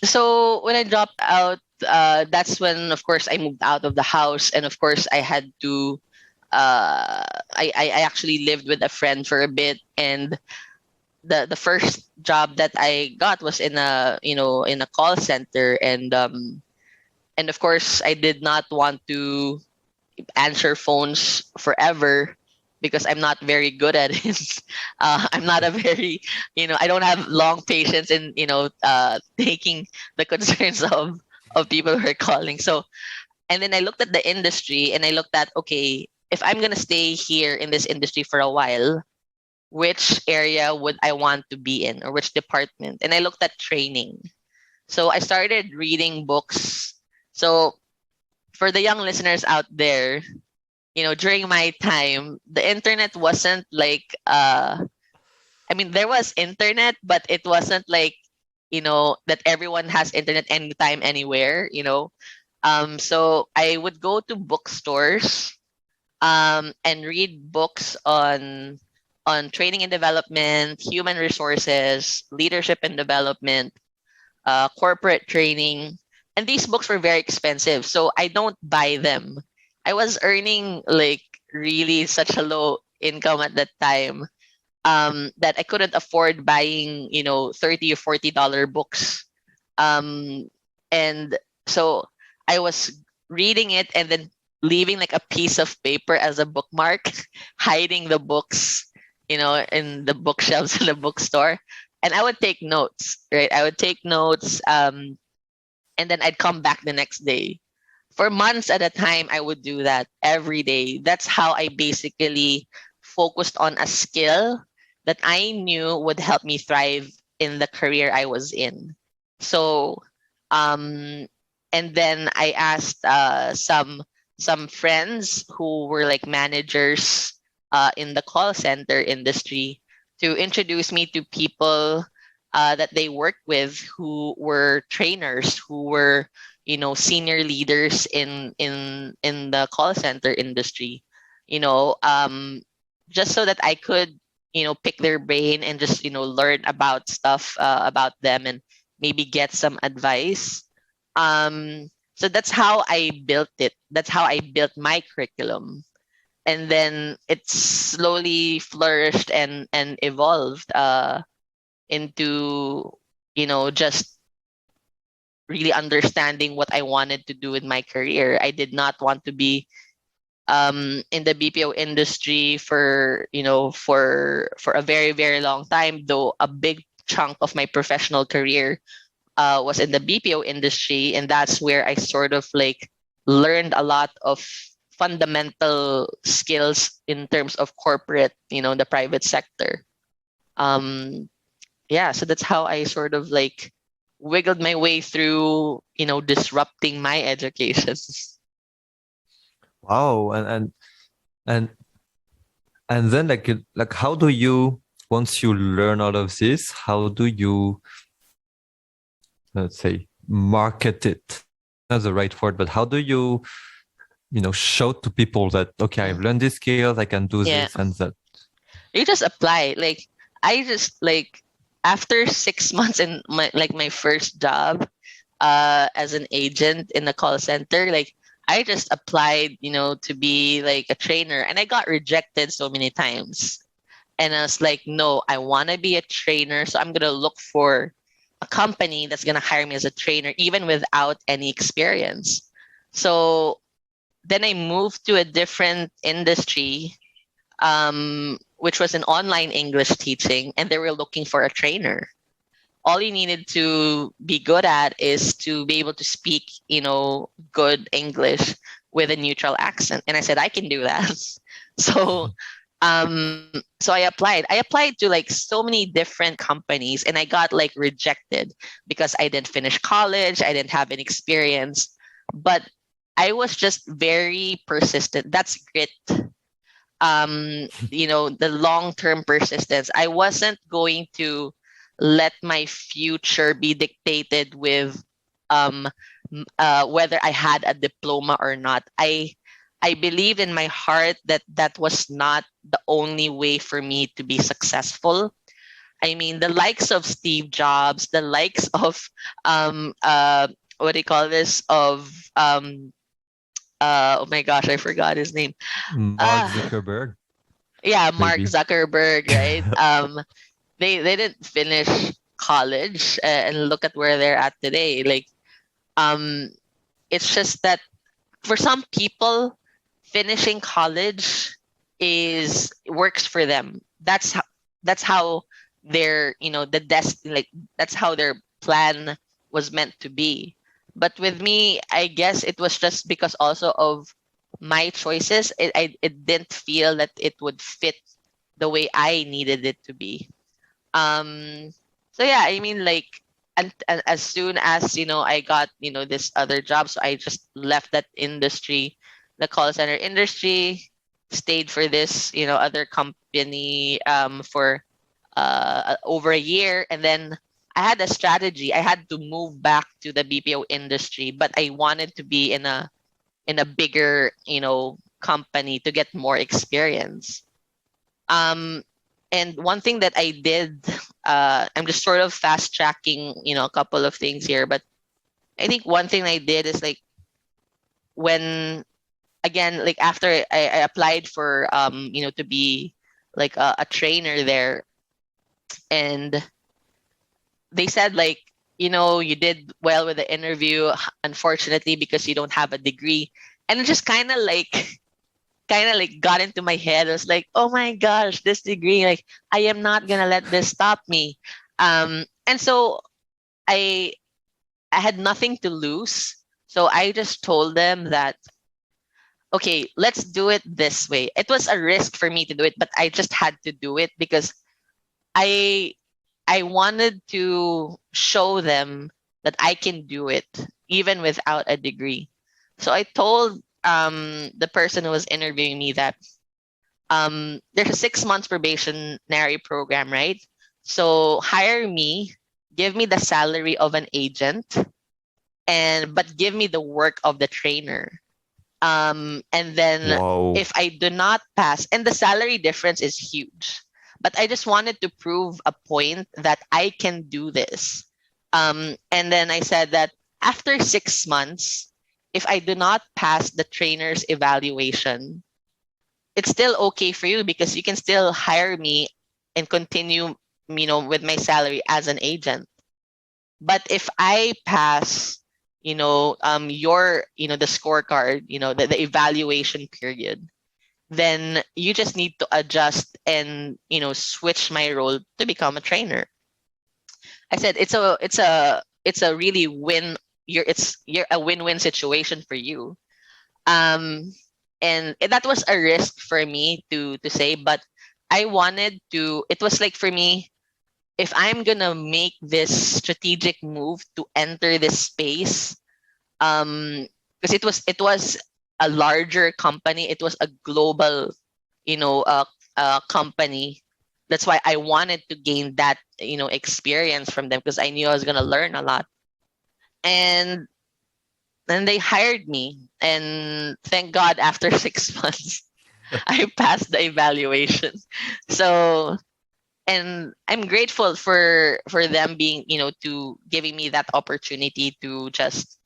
So when I dropped out, that's when, of course, I moved out of the house, and of course, I had to. I actually lived with a friend for a bit, and the first job that I got was in a in a call center, and of course, I did not want to answer phones forever because I'm not very good at it. I'm not a very, I don't have long patience in, taking the concerns of people who are calling. So, and then I looked at the industry and I looked at, okay, if I'm going to stay here in this industry for a while, which area would I want to be in, or which department? And I looked at training. So I started reading books. So for the young listeners out there, during my time, the internet wasn't like I mean there was internet, but it wasn't like, that everyone has internet anytime, anywhere. So I would go to bookstores and read books on training and development, human resources, leadership and development, corporate training. And these books were very expensive, so I don't buy them. I was earning like really such a low income at that time, that I couldn't afford buying, $30 or $40 books. Um, and so I was reading it and then leaving like a piece of paper as a bookmark, hiding the books, in the bookshelves in the bookstore. And I would take notes, right? I would take notes, and then I'd come back the next day. For months at a time, I would do that every day. That's how I basically focused on a skill that I knew would help me thrive in the career I was in. So, um, and then I asked some friends who were like managers in the call center industry to introduce me to people that they worked with who were trainers, who were senior leaders in the call center industry. You know, um, just so that I could pick their brain and just learn about stuff about them and maybe get some advice. So that's how I built it. That's how I built my curriculum, and then it slowly flourished and evolved into just really understanding what I wanted to do with my career. I did not want to be in the BPO industry for for a very very long time. Though a big chunk of my professional career was in the BPO industry, and that's where I sort of like learned a lot of fundamental skills in terms of corporate, the private sector. Um, yeah, so that's how I sort of like wiggled my way through, disrupting my education. Wow. And and then like how do you, once you learn all of this, how do you, let's say, market it? That's the right word, but how do you, show to people that, okay, I've Mm. learned these skills, I can do Yeah, this and that. you just apply. Like I just like after 6 months in my first job as an agent in the call center, like I just applied, to be like a trainer, and I got rejected so many times. And I was like, no, I want to be a trainer, so I'm gonna look for a company that's gonna hire me as a trainer, even without any experience. So then I moved to a different industry, which was an online English teaching, and they were looking for a trainer. All you needed to be good at is to be able to speak, good English with a neutral accent. And I said, I can do that. So, so I applied. I applied to like so many different companies, and I got like rejected because I didn't finish college. I didn't have any experience, but I was just very persistent. That's grit. The long-term persistence. I wasn't going to let my future be dictated with um, whether I had a diploma or not. I believed in my heart that that was not the only way for me to be successful. I mean, the likes of Steve Jobs, the likes of um uh what do you call this, of oh my gosh, I forgot his name. Mark Ah, Zuckerberg, yeah, Mark maybe. Zuckerberg, right? They didn't finish college, and look at where they're at today. Like, um, it's just that for some people, finishing college is works for them. That's how their, the like, that's how their plan was meant to be. But with me, I guess it was just because also of my choices. It didn't feel that it would fit the way I needed it to be. um so yeah, I mean, like, and as soon as, I got, this other job, so I just left that industry, the call center industry, stayed for this, other company, for over a year. And then I had a strategy. I had to move back to the BPO industry, but I wanted to be in a bigger, company to get more experience. um and one thing that I did, I'm just sort of fast tracking, a couple of things here, but I think one thing I did is, like, when, again, like, after I applied for, to be like a trainer there, and they said, like, you did well with the interview, unfortunately, because you don't have a degree. And it just kind of like got into my head. I was like, oh my gosh, this degree, like, I am not gonna let this stop me. And so I I had nothing to lose. So I just told them that, okay, let's do it this way. It was a risk for me to do it, but I just had to do it because I I wanted to show them that I can do it even without a degree. So I told the person who was interviewing me that, there's a 6 months probationary program, right? So hire me, give me the salary of an agent, and but give me the work of the trainer. And then Wow. if I do not pass, and the salary difference is huge, but I just wanted to prove a point that I can do this. And then I said that after 6 months, if I do not pass the trainer's evaluation, it's still okay for you because you can still hire me and continue, with my salary as an agent. But if I pass, the scorecard, the evaluation period, then you just need to adjust and, switch my role to become a trainer. I said it's a really you're a win-win situation for you. Um, and that was a risk for me to say, but I wanted to. It was like, for me, if I'm gonna make this strategic move to enter this space, because it was a larger company, it was a global, company. That's why I wanted to gain that, experience from them, because I knew I was gonna learn a lot. And then they hired me, and thank God, after 6 months, I passed the evaluation. So, and I'm grateful for them being, to giving me that opportunity to just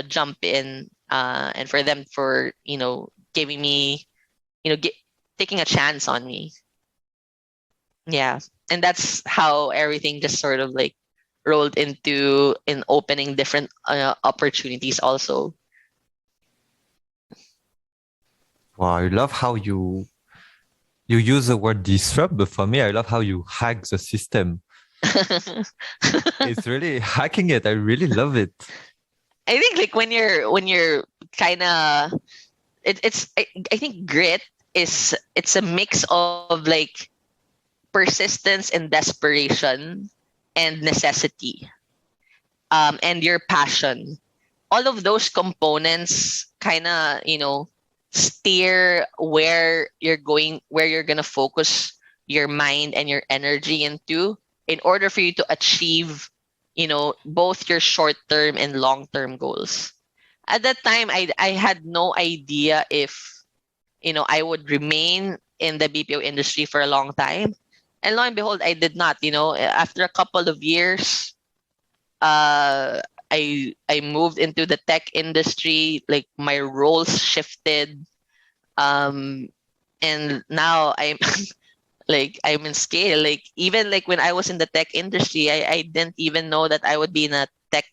jump in, and for them for, giving me, taking a chance on me. Yeah. And that's how everything just sort of, like, rolled into in opening different opportunities also. Wow, I love how you use the word disrupt, but for me, I love how you hack the system. It's really hacking it. I really love it. I think, like, when you're kind of, I think grit is, it's a mix of, like, persistence and desperation and necessity, and your passion. All of those components kind of, steer where you're going to focus your mind and your energy into, in order for you to achieve, both your short term and long term goals. At that time, I had no idea if, I would remain in the BPO industry for a long time. And lo and behold, I did not. After a couple of years, uh, I moved into the tech industry. Like my roles shifted, um, and now I'm like I'm in scale. Like even like when I was in the tech industry, I didn't even know that I would be in a tech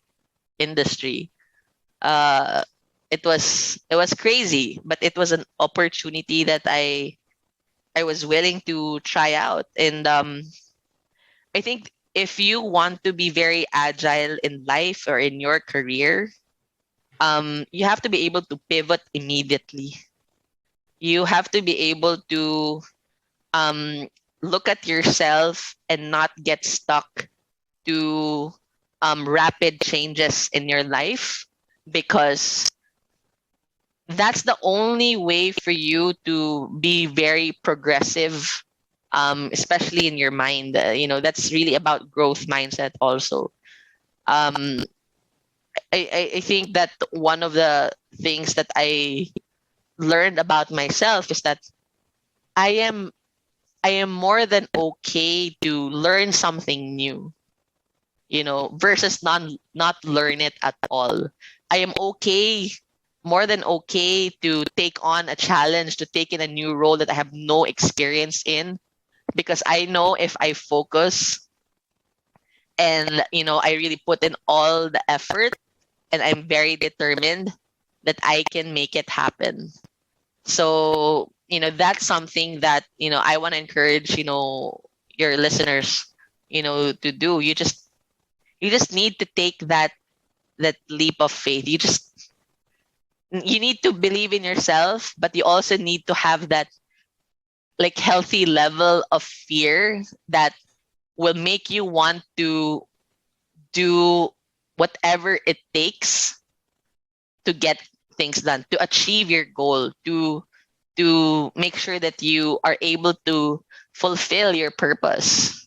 industry. Uh, it was crazy, but it was an opportunity that I was willing to try out. And I think if you want to be very agile in life or in your career, you have to be able to pivot immediately. You have to be able to um, look at yourself and not get stuck to rapid changes in your life, because that's the only way for you to be very progressive, especially in your mind. That's really about growth mindset also. um, I think that one of the things that I learned about myself is that I am I am more than okay to learn something new, versus not learn it at all. I am okay, more than okay to take on a challenge, to take in a new role that I have no experience in, because I know if I focus and I really put in all the effort and I'm very determined, that I can make it happen. So, that's something that, I want to encourage, your listeners, to do. You just need to take that leap of faith. You need to believe in yourself, but you also need to have that like healthy level of fear that will make you want to do whatever it takes to get things done, to achieve your goal, to make sure that you are able to fulfill your purpose.